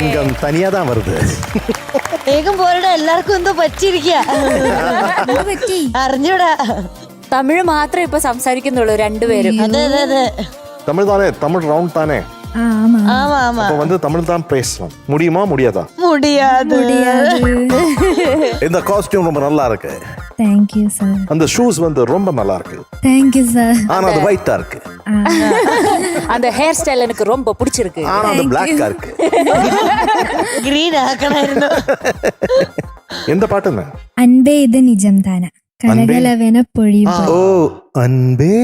சிங்கம் தனியா தான் வருது. വേഗം പോരടാ, എല്ലാവർക്കും എന്തോ പറ്റിയിരിക്കുക. അറിഞ്ഞൂടാ. തമിഴ് മാത്രമേ ഇപ്പൊ സംസാരിക്കുന്നുള്ളൂ രണ്ടുപേരും. അതെ അതെ അതെ. தமிழ் தானே, தமிழ் ரவுண்ட் தானே. ஆமா ஆமா. அப்ப வந்து தமிழ் தான் பேசலாம். முடியுமா முடியாதா? முடியாது. இந்த காஸ்டியூம் ரொம்ப நல்லா இருக்கு. Thank you sir. அந்த ஷூஸ் வந்து ரொம்ப நல்லா இருக்கு. Thank you sir. ஆனா அது ஒயிட்டா இருக்கு. அந்த ஹேர் ஸ்டைல் எனக்கு ரொம்ப பிடிச்சிருக்கு. ஆனா அது பிளாக்கா இருக்கு. ഗ്രീൻ ആക്കണായിരുന്നു. எந்த பாட்டுங்க? அன்பே இது நிஜம் தானா கலகலவென பொழிவு. ஓ அன்பே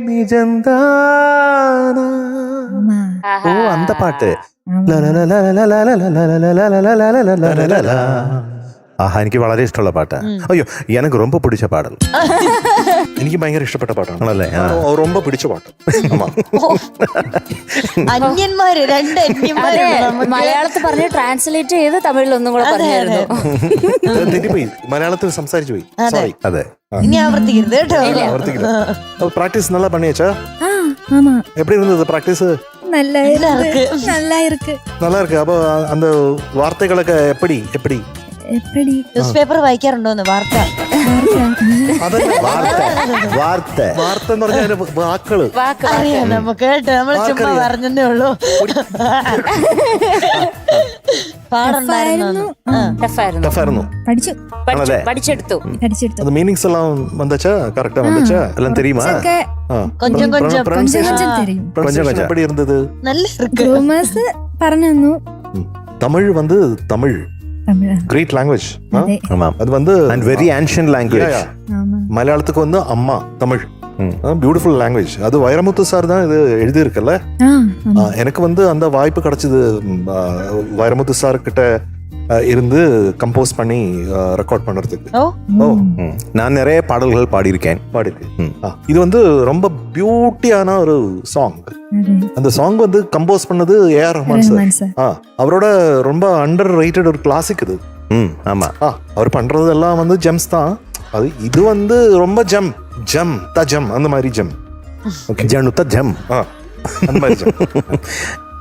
நிஜந்தானா. ஓ அந்த பாட்டு. ആഹാ, എനിക്ക് വളരെ ഇഷ്ടമുള്ള പാട്ടാ. അയ്യോ, എനിക്ക് ரொம்ப പിടിച്ച പാടൽ. എനിക്ക് ഭയങ്കര ഇഷ്ടപ്പെട്ട പാട്ടാണ്. ആണല്ലേ? ரொம்ப പിടിച്ച പാട്ട്. അന്യന്മാര്, രണ്ട് അന്യന്മാര്. മലയാളത്തിൽ പറഞ്ഞ് ട്രാൻസ്ലേറ്റ് ചെയ്ത് തമിഴിൽ ഒന്നും കൂടെ പറഞ്ഞായിരുന്നു. തെറ്റിപ്പോയി, മലയാളത്തിൽ സംസാരിച്ചു പോയി. സോറി. അതെ, ഇനി ആവർത്തിക്കരുത് കേട്ടോ. പ്രാക്ടീസ് நல்லா பண்ணியாச்சா? ஆமா. எப்படி இருந்தது பிராக்டிஸ்? நல்லா இருக்கு. நல்லா இருக்கு. நல்லா இருக்கு. அப்போ அந்த வார்த்தைகளൊക്കെ எப்படி எப்படி எப்படி? ന്യൂസ് പേപ്പർ വായിക്കാറുണ്ടോന്ന്? വാർത്ത വാർത്ത എന്ന് പറഞ്ഞാൽ വാക്കുകള് അറിയാം നമുക്ക് കേട്ടോ. നമ്മൾ ചുമ്മാ പറഞ്ഞതേ ഉള്ളൂ. പാടുണ്ടായിരുന്നു. ടഫായിരുന്നു. പഠിച്ചെടുത്തു. அது மீனிங்ஸ் எல்லாம் வந்துச்சா? கரெக்ட்டா வந்துச்சா? எல்லாம் தெரியுமா? கொஞ்சம் கொஞ்சம் தெரியும். கொஞ்சம் எப்படி இருந்தது? നല്ല இருக்கு. ரோமஸ் പറഞ്ഞു. தமிழ் வந்து தமிழ் கிரேட் லாங்குவேஜ். அது வந்து வெரி ஆன்ஷியன்ட் லாங்குவேஜ். மலையாளத்துக்கு வந்து அம்மா தமிழ். Beautiful language. அது வைரமுத்து சார் தான் இது எழுதியிருக்கல. எனக்கு வந்து அந்த வாய்ப்பு கிடைச்சது வைரமுத்து சார் கிட்ட இருந்து கம்போஸ் பண்ணி ரெக்கார்ட் பண்றதுக்கு. நான் நிறைய பாடல்கள் பாடியிருக்கேன். இது வந்து ரொம்ப பியூட்டியான ஒரு சாங். அந்த சாங் வந்து கம்போஸ் பண்ணது ஏஆர் ரஹ்மான் சார். அவரோட ரொம்ப அண்டர் ரேட்டட் ஒரு கிளாசிக் இது. ஆமா, அவர் பண்றது எல்லாம் வந்து ஜெம்ஸ் தான். அது இது வந்து ரொம்ப ஜம் ஜம் த ஜம் அந்த மாதிரி ஜம். ஜனுத்த ஜம் அந்த மாதிரி ஜம்.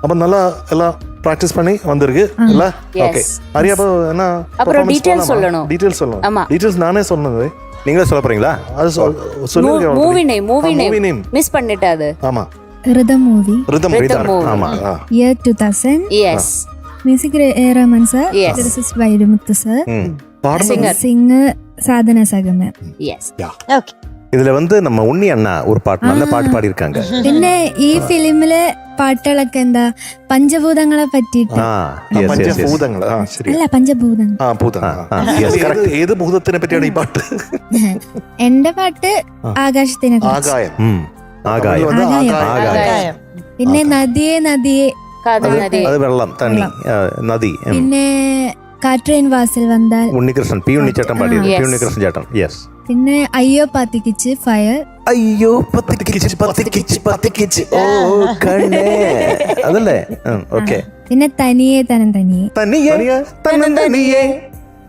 அப்ப நல்லா எல்லாம் பிராக்டிஸ் பண்ணி வந்திருக்கு இல்ல? ஓகே. ஹரி, அப்ப என்ன அப்புறம் டீடைல்ஸ் சொல்லணும். டீடைல்ஸ் நானே சொன்னது. நீங்களே சொல்ல போறீங்களா? அது சொல்லுங்க. மூவி நேம் மிஸ் பண்ணிட்டேன். அது ஆமா, Rhythm movie. Rhythm. ஆமா. Year 2000. Yes. Music A.R. Rahman sir. Yes. This is Vaidumuthu sir. Singer Sadhana Sagama. Yes. Okay. இதுல வந்து நம்ம உண்ணி அண்ணா ஒரு பாட்டு, நல்ல பாட்டு பாடியிருக்காங்க. പിന്നെ ഈ ഫിലിമിലെ പാട്ടുകളൊക്കെ എന്താ പഞ്ചഭൂതങ്ങളെ പറ്റിയിട്ട്. പഞ്ചഭൂതങ്ങൾ. ശരി. അല്ല, പഞ്ചഭൂതങ്ങൾ. ഏത് ഭൂതത്തിനെ പറ്റിയാണ് ഈ പാട്ട്? എന്റെ പാട്ട് ആകാശത്തിനെ ആകായം. പിന്നെ നദിയെ നദിയെ, അത് വെള്ളം, തണ്ണി, നദി. പിന്നെ കാട്രേൻ വാസൽ വന്നാൽ ഉണ്ണികൃഷ്ണൻ, പി ഉണ്ണിച്ചേട്ടൻ പാടിയത്. പി ഉണ്ണികൃഷ്ണൻ ചേട്ടൻ. യെസ്. പിന്നെ അയ്യോ പത്തിക്കിച്ച് ഫയർ. അയ്യോ പത്തിക്കിച്ച് ഓ കണ്ണേ, അതല്ലേ? ഓക്കെ. പിന്നെ തനിയെ തനം തനിയെ തനിയെ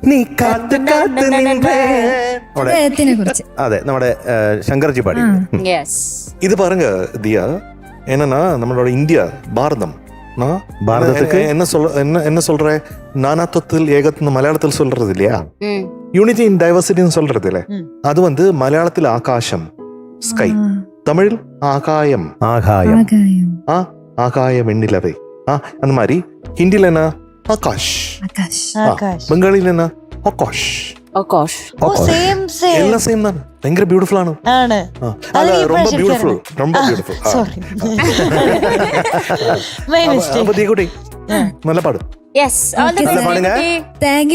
നീ കാത്ത് കാത്ത് നിന്നെ കുറിച്ച്. അതെ, നമ്മുടെ ശങ്കർജി പാടി. இது பாருங்க தியா, என்னன்னா நம்மளோட இந்தியா பாரதம் பாரதத்துக்கு என்ன சொல்ற, நானாத்வத்தில் ஏகத்னு மலையாளத்தில் சொல்றது இல்லையா? யூனிட்டி இன் டைவர்சிட்டின்னு சொல்றது இல்ல. அது வந்து மலையாளத்தில் ஆகாசம், ஸ்கை. தமிழ் ஆகாயம். ஆகாயம் வெண்ணிலவை. அந்த மாதிரி ஹிந்தில என்ன ஆகாஷ். பெங்காலில என்ன ஆகாஷ். எல்லாம் சேம் தான். ഭയങ്കര ബ്യൂട്ടിഫുൾ ആണ്. ரொம்ப ബ്യൂട്ടിഫുൾ. നല്ല പാടും. താങ്ക്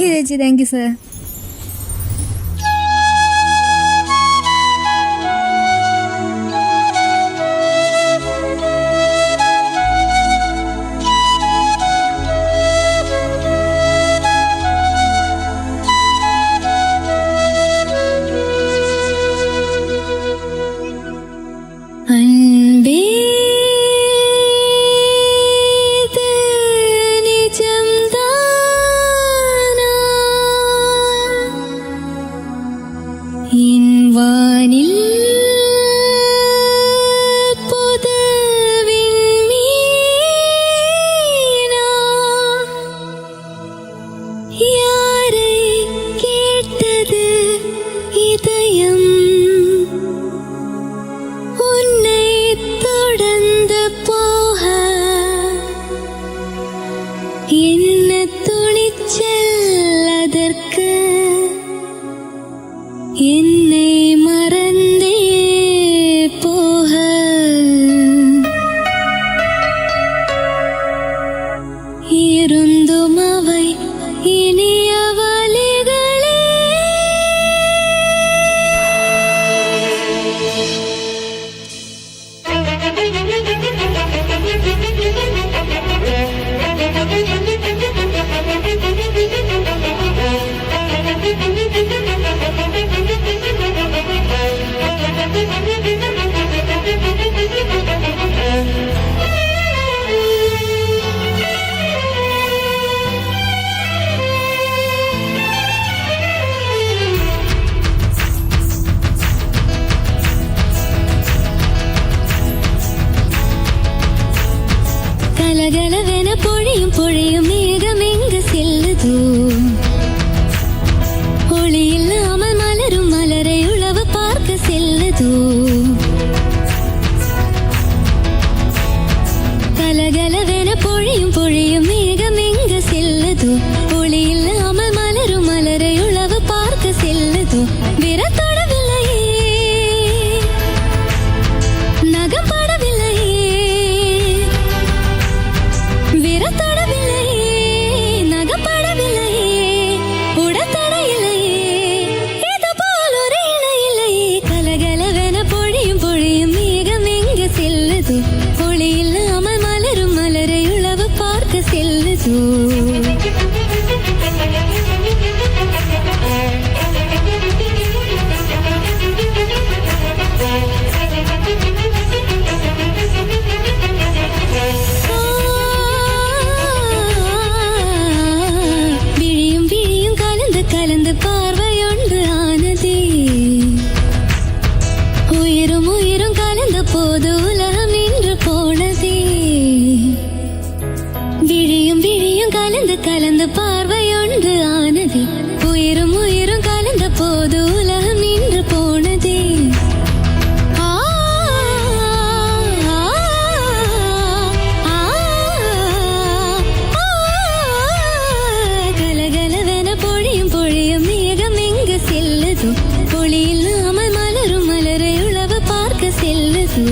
യു ചേച്ചി. Thank you sir. கலகலவென பொழியும் பொழியும் மேகம் எங்கு செல்லுதோ ஒளி இல்லாமல் மலரும் மலரை உழவு பார்க்க செல்லுதோ கலகலவென பொழியும் பொழியும் மேகம் எங்கு செல்லுதோ ஒளி இல்லாமல் மலரும் மலரை உழவு பார்க்க செல்லுதோ விரத்தொடவில்லையே நகம் படவில்லையே விரத்தொடவில்லையே நகம் படவில்லையே உடத்தடையில்லையே இது போல் ஒரு இணை இல்லையே கலகலவென பொழியும் பொழியும் மேகம் எங்கு செல்லுதோ ஒளி இல்லாமல் மலரும் மலரை உழவு பார்க்க செல்லுதோ விழியும் விழியும் கலந்து கலந்து பார்வையொன்று ஆனதே உயிரும் உயிரும் கலந்த போது உலகம் நின்று போனதே விழியும் விழியும் கலந்து கலந்து பார்வையொன்று ஆனதே உயிரும் உயிரும் கலந்த போது உலகம் நின்று போனதே கலகலவென பொழியும் பொழியும் மேகம் எங்கு செல்லுதோ ஒளி இல்லாமல் மலரும் மலரை உழவு பார்க்க செல்லுதோ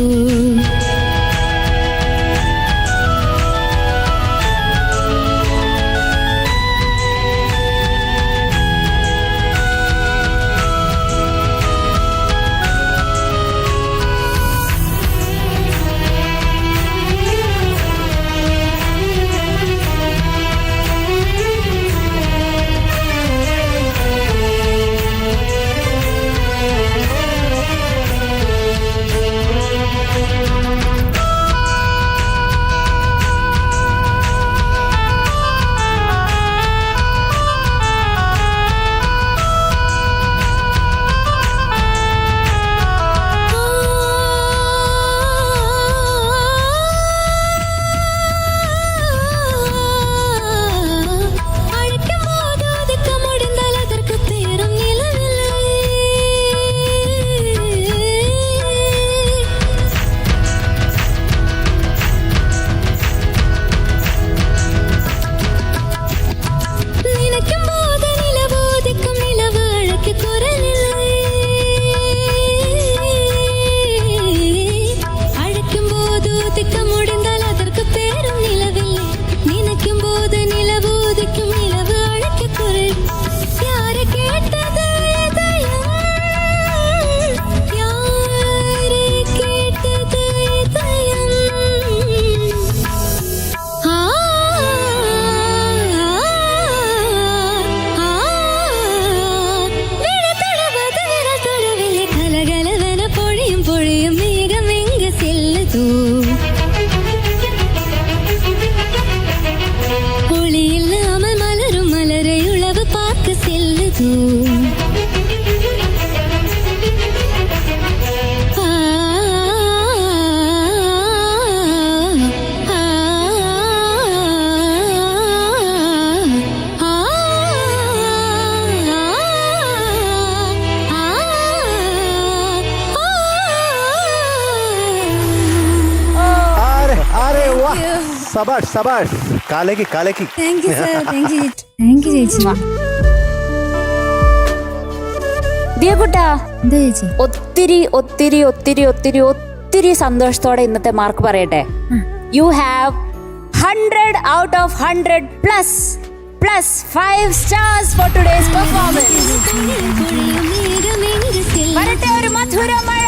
அழைக்கும் போது ஒதுக்க முடிந்தால் அதற்கு பேரும் நிலவில்லை நினைக்கும் போது நிலவு ஒதுக்கும் நிலவு அழைக்க குரலில்லை அழைக்கும் போது ஒதுக்க முடிந்தால் அதற்கு பேரும் நிலவில்லை நினைக்கும் போது நிலவு ஒதுக்கும் நிலவு அழைக்க குரல் யாரு கேட்டது இதயம் யாரு கேட்டது இதயம் விரத்தொடவது விரத்தொடவில்லை கலகலவென பொழியும் பொழியும் மேகம் எங்கு செல்லுதோ ஒளி இல்லாமல் மலரும் மலரை உழவு பார்க்க செல்லுதோ अरे अरे वाह सबाश सबाश काले की thank you sir thank you ചേച്ചി ദിയകുട്ടാ എന്താ ചേച്ചി ഒത്തിരി ഒത്തിരി ഒത്തിരി ഒത്തിരി ഒത്തിരി സന്തോഷത്തോടെ ഇന്നത്തെ മാർക്ക് പറയട്ടെ you have 100 out of 100 plus 5 stars for today's performance. மேகம் எங்கு செல்லுதோ വരട്ടെ ഒരു മധുര മഴ.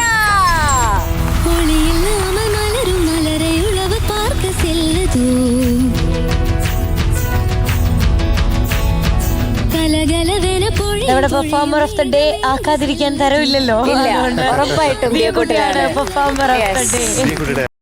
ஒளி இல்லாமல் மலரும் மலரை உழவு பார்க்க செல்லுதோ നമ്മുടെ കലകലവെന പൊഴിയും പെർഫോമർ ഓഫ് ദ ഡേ ആക്കാതിരിക്കാൻ തരവില്ലല്ലോ ഇല്ല, ഉറപ്പായിട്ടും ദിയകുട്ടിയാണ്. Performer of the day.